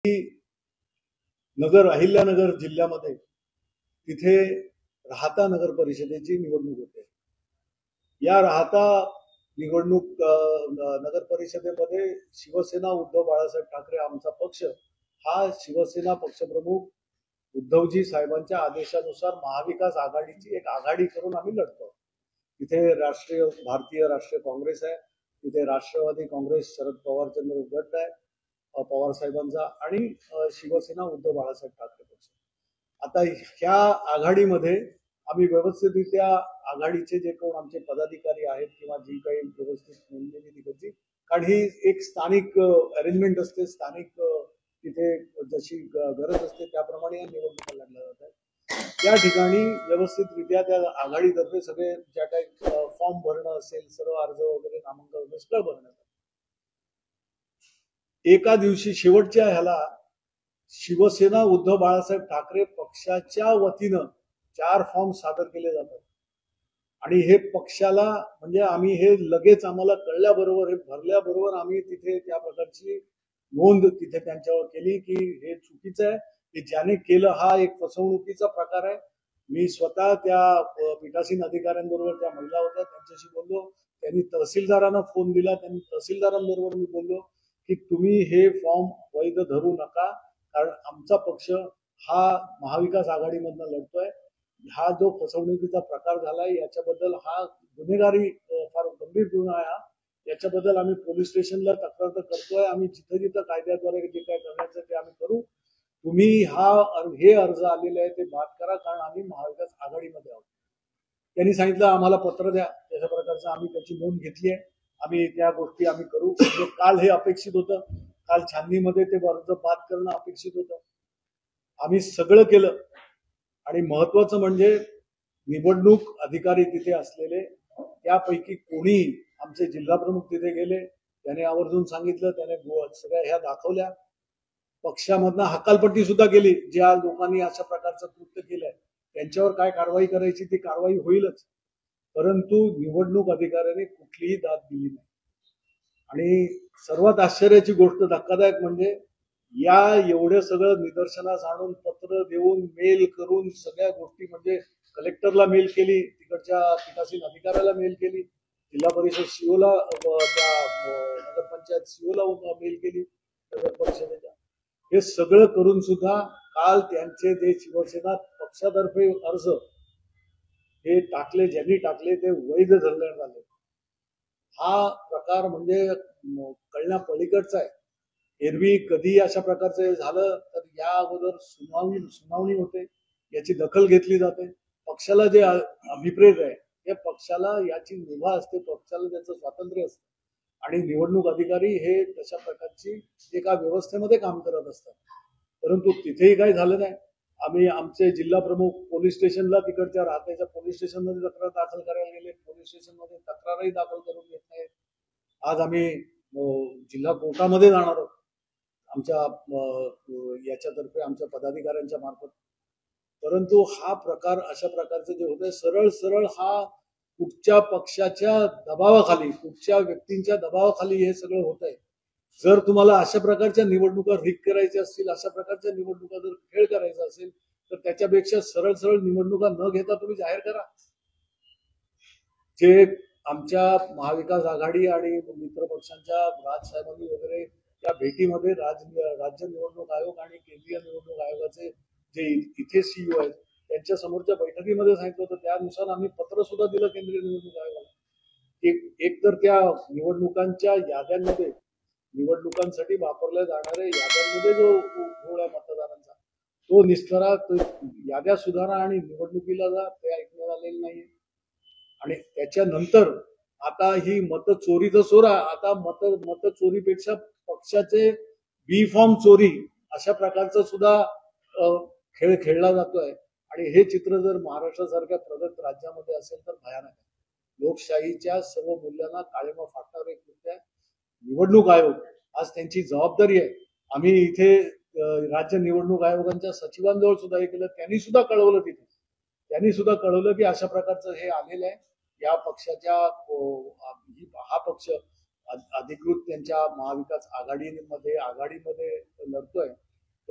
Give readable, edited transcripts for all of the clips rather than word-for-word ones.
नगर अहिल्यानगर जिल्ह्यामध्ये तिथे राहता नगर परिषदेची निवडणूक होते. या राहता निवडणूक नगर परिषदेमध्ये शिवसेना उद्धव बाळासाहेब ठाकरे आमचा पक्ष हा शिवसेना पक्षप्रमुख उद्धवजी साहेबांच्या आदेशानुसार महाविकास आघाडीची एक आघाडी करून आम्ही लढतो. तिथे भारतीय राष्ट्रीय काँग्रेस आहे, तिथे राष्ट्रवादी काँग्रेस शरद पवारचंद्र गट आहे पवार साहेबांचा आणि शिवसेना उद्धव बाळासाहेब ठाकरे पक्ष. आता ह्या आघाडीमध्ये आम्ही व्यवस्थितरित्या आघाडीचे जे कोण आमचे पदाधिकारी आहेत किंवा जी काही व्यवस्थित नेमलेली तिकडची, कारण ही एक स्थानिक अरेंजमेंट असते, स्थानिक तिथे जशी गरज असते त्याप्रमाणे निवडणुका लढल्या जातात. त्या ठिकाणी व्यवस्थितरित्या त्या आघाडीतर्फे सगळे ज्या काही फॉर्म भरणं असेल, सर्व अर्ज वगैरे नामांकन वगैरे सगळं भरण्यात. एका दिवशी शेवटच्या ह्याला शिवसेना उद्धव बाळासाहेब ठाकरे पक्षाच्या वतीनं 4 फॉर्म सादर केले जातात आणि हे पक्षाला म्हणजे आम्ही हे लगेच आम्हाला कळल्याबरोबर हे भरल्याबरोबर आम्ही तिथे त्या प्रकारची नोंद तिथे त्यांच्यावर केली की हे चुकीचं आहे, की ज्याने केलं हा एक फसवणुकीचा प्रकार आहे. मी स्वतः त्या पीठासीन अधिकाऱ्यांबरोबर त्या महिला होत्या त्यांच्याशी बोललो, त्यांनी तहसीलदारांना फोन दिला, त्यांनी तहसीलदारांबरोबर मी बोललो की तुम्ही हे फॉर्म वैध धरू नका, कारण आमचा पक्ष हा महाविकास आघाडीमधनं लढतोय. हा जो फसवणुकीचा प्रकार झालाय याच्याबद्दल हा गुन्हेगारी फार गंभीर गुन्हा आहे. याच्याबद्दल आम्ही पोलीस स्टेशनला तक्रार तर करतोय, आम्ही जिथं जिथं कायद्याद्वारे जे काय करण्याचं ते आम्ही करू. तुम्ही हे अर्ज आलेले आहे ते बाद करा, कारण आम्ही महाविकास आघाडीमध्ये आहोत. त्यांनी सांगितलं आम्हाला पत्र द्या, तशा प्रकारचं आम्ही त्याची नोंद घेतली आहे, आम्ही त्या गोष्टी आम्ही करू. म्हणजे काल हे अपेक्षित होतं, काल छाननीमध्ये ते अर्ज बाद करणं अपेक्षित होतं. आम्ही सगळं केलं आणि महत्वाचं म्हणजे निवडणूक अधिकारी तिथे असलेले त्यापैकी कोणी आमचे जिल्हा प्रमुख तिथे गेले, त्याने आवर्जून सांगितलं, त्याने सगळ्या ह्या दाखवल्या. पक्षामधनं हकालपट्टी सुद्धा केली, ज्या लोकांनी अशा प्रकारचं कृत्य केलंय त्यांच्यावर काय कारवाई करायची ती कारवाई होईलच, परंतु निवडणूक अधिकाऱ्याने कुठलीही दाद दिली नाही. आणि सर्वात आश्चर्याची गोष्ट धक्कादायक म्हणजे या एवढं सगळं निदर्शनास आणून पत्र देऊन मेल करून सगळ्या गोष्टी म्हणजे कलेक्टरला मेल केली, तिकडच्या पीठासीन अधिकाऱ्याला मेल केली, जिल्हा परिषद सीओला त्या नगरपंचायत सीओला मेल केली नगर परिषदेच्या. हे सगळं करून सुद्धा काल त्यांचे जे शिवसेना पक्षातर्फे अर्ज हे टाकले, ज्यांनी टाकले ते वैध धरण्यात आले. हा प्रकार म्हणजे कळण्या पलीकडचा आहे. एरवी कधी अशा प्रकारचं झालं तर या अगोदर सुनावणी होते, याची दखल घेतली जाते. पक्षाला जे अभिप्रेत आहे त्या पक्षाला याची मुभा असते, पक्षाला त्याचं स्वातंत्र्य असतं आणि निवडणूक अधिकारी हे तशा प्रकारची एका व्यवस्थेमध्ये काम करत असतात. परंतु तिथेही काही झालं नाही. आम्ही आमचे जिल्हा प्रमुख पोलीस स्टेशनला तिकडच्या राहत्याच्या पोलीस स्टेशनमध्ये तक्रार दाखल करायला गेले, पोलीस स्टेशनमध्ये तक्रारही दाखल करून घेत नाहीत. आज आम्ही जिल्हा कोर्टामध्ये जाणार आहोत आमच्या याच्यातर्फे आमच्या पदाधिकाऱ्यांच्या मार्फत. परंतु हा प्रकार अशा प्रकारचे जे होते सरळ सरळ हा कुठच्या पक्षाच्या दबावाखाली, कुठच्या व्यक्तींच्या दबावाखाली हे सगळं होत आहे. जर तुम्हाला अशा प्रकारच्या निवडणुका रिग करायच्या असतील, अशा प्रकारच्या निवडणुका जर खेळ करायचा असेल तर त्याच्यापेक्षा सरळ सरळ निवडणुका न घेता तुम्ही जाहीर करा. जे आमच्या महाविकास आघाडी आणि मित्र पक्षांच्या राजसाहेबांनी वगैरे त्या भेटीमध्ये राज्य निवडणूक आयोग आणि केंद्रीय निवडणूक आयोगाचे जे इथे सीईओ आहेत त्यांच्या समोरच्या बैठकीमध्ये सांगितलं होतं, त्यानुसार आम्ही पत्र सुद्धा दिलं केंद्रीय निवडणूक आयोगाला. एक तर त्या निवडणुकांच्या याद्यांमध्ये, निवडणुकांसाठी वापरल्या जाणाऱ्या याद्यांमध्ये जो घोळ आहे मतदारांचा तो निस्तारा, याद्या सुधारा आणि निवडणुकीला जा, ते ऐकण्यात आलेलं नाही. आणि त्याच्यानंतर आता ही मत चोरीचं सोरा, आता मत चोरीपेक्षा पक्षाचे बी फॉर्म चोरी अशा प्रकारचं सुद्धा खेळ खेळला जातोय. आणि हे चित्र जर महाराष्ट्रासारख्या प्रगत राज्यामध्ये असेल तर भयानक आहे. लोकशाहीच्या सर्व मूल्यांना काळिमा फाटणारे कृत्य आहे. निवडणूक आयोग आज त्यांची जबाबदारी आहे. आम्ही इथे राज्य निवडणूक आयोगाच्या सचिवांजवळ सुद्धा हे केलं, त्यांनी सुद्धा कळवलं तिथे, त्यांनी सुद्धा कळवलं की अशा प्रकारचं हे आलेलं आहे. या पक्षाच्या हा पक्ष अधिकृत त्यांच्या महाविकास आघाडीमध्ये लढतोय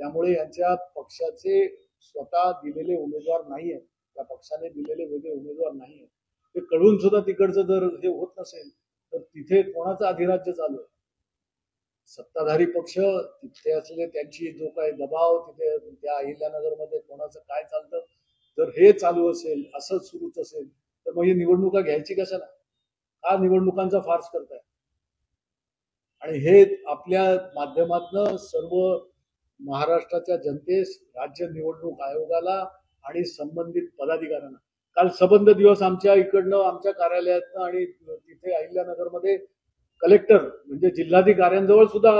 त्यामुळे यांच्या पक्षाचे स्वतः दिलेले उमेदवार नाहीये, त्या पक्षाने दिलेले वेगळे उमेदवार नाहीये. ते कळून सुद्धा तिकडचं जर हे होत नसेल तर तिथे कोणाचं अधिराज्य चालू आहे? सत्ताधारी पक्ष तिथे असले त्यांची जो काही दबाव तिथे त्या अहिल्यानगरमध्ये कोणाचं काय चालतं, जर हे चालू असेल, असंच सुरूच असेल तर मग ही निवडणुका घ्यायची कशाला? हा निवडणुकांचा फार्स करताय. आणि हे आपल्या माध्यमातनं सर्व महाराष्ट्राच्या जनतेस, राज्य निवडणूक आयोगाला आणि संबंधित पदाधिकाऱ्यांना, काल सबंध दिवस आमच्या इकडनं, आमच्या कार्यालयातनं आणि तिथे अहिल्यानगरमध्ये कलेक्टर म्हणजे जिल्हाधिकाऱ्यांजवळ सुद्धा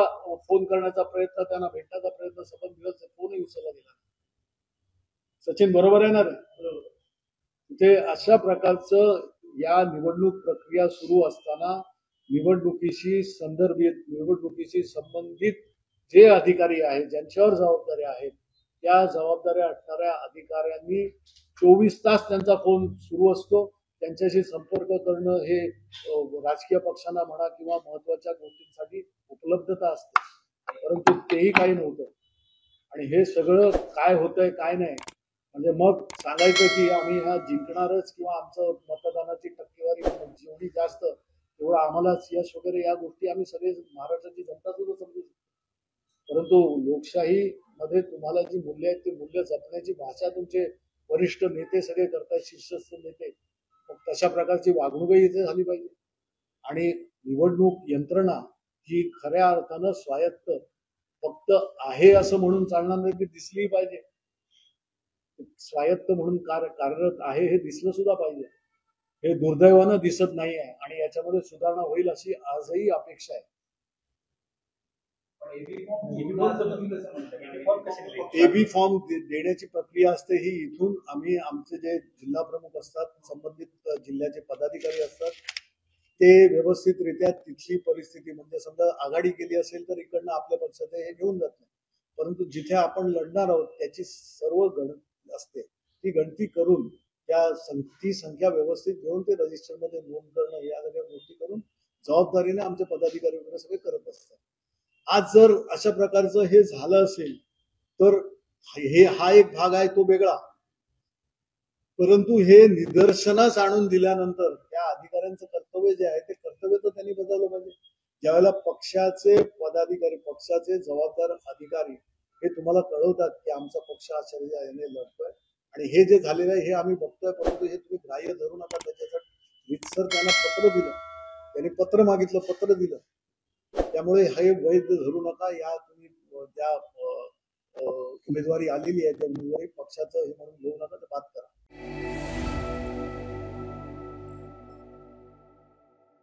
फोन करण्याचा प्रयत्न, त्यांना भेटण्याचा प्रयत्न, सबंध दिवस फोनही उचलला गेला. सचिन बरोबर आहे ना? तिथे अशा प्रकारचं या निवडणूक प्रक्रिया सुरू असताना निवडणुकीशी संबंधित जे अधिकारी आहेत, ज्यांच्यावर जबाबदाऱ्या आहेत, त्या जबाबदाऱ्या असणाऱ्या अधिकाऱ्यांनी 24 तास त्यांचा फोन सुरू असतो. त्यांच्याशी संपर्क करणं हे राजकीय पक्षांना म्हणा किंवा महत्वाच्या गोष्टींसाठी उपलब्धता असते, परंतु तेही काही नव्हतं. आणि हे सगळं काय होतंय काय नाही म्हणजे मग सांगायचं की आम्ही ह्या जिंकणारच किंवा आमचं मतदानाची टक्केवारी जेवढी जास्त तेवढं आम्हालाच यश वगैरे, या गोष्टी आम्ही सगळे महाराष्ट्राची जनता सुद्धा समजू शकतो. परंतु लोकशाही मध्ये तुम्हाला जी मूल्य आहेत ती मूल्य जपण्याची भाषा तुमचे वरिष्ठ नेते सगळे करतायत, शीर्षस्थ नेते. मग तशा प्रकारची वागणूकही इथे झाली पाहिजे. आणि निवडणूक यंत्रणा ही खऱ्या अर्थानं स्वायत्त फक्त आहे असं म्हणून चालणार नाही, ती दिसली पाहिजे. स्वायत्त म्हणून कार्यरत आहे हे दिसलं सुद्धा पाहिजे. हे दुर्दैवानं दिसत नाही आहे आणि याच्यामध्ये सुधारणा होईल अशी आजही अपेक्षा आहे. एबी फॉर्म देण्याची प्रक्रिया असते ही इथून आम्ही, आमचे जे जिल्हा प्रमुख असतात, संबंधित जिल्ह्याचे पदाधिकारी असतात, ते व्यवस्थितरित्या तिथली परिस्थिती म्हणजे समजा आघाडी केली असेल तर इकडनं आपल्या पक्षाचे हे घेऊन जात नाही, परंतु जिथे आपण लढणार आहोत त्याची सर्व गणती असते, ती गणती करून ती संख्या व्यवस्थित घेऊन ते रजिस्टरमध्ये नोंद करणं, या सगळ्या गोष्टी करून जबाबदारीने आमचे पदाधिकारी वगैरे सगळे करत असतात. आज जर अशा प्रकारचं हे झालं असेल तर हा एक भाग आहे तो वेगळा, परंतु हे निदर्शनास आणून दिल्यानंतर त्या अधिकाऱ्यांचं कर्तव्य जे आहे ते कर्तव्य तर त्यांनी बजावलं पाहिजे. ज्यावेळेला पक्षाचे पदाधिकारी, पक्षाचे जबाबदार अधिकारी हे तुम्हाला कळवतात की आमचा पक्ष अशा याने लढतोय आणि हे जे झालेलं आहे हे आम्ही बघतोय, परंतु हे तुम्ही ग्राह्य धरू नका, त्याच्यासाठी रितसर त्यांना पत्र दिलं, त्यांनी पत्र मागितलं, पत्र दिलं, त्यामुळे हे वैध धरू नका. या तुम्ही त्या उमेदवारी आलेली आहे त्या उमेदवारी पक्षाचं हे म्हणून घेऊ नका, तर बात करा.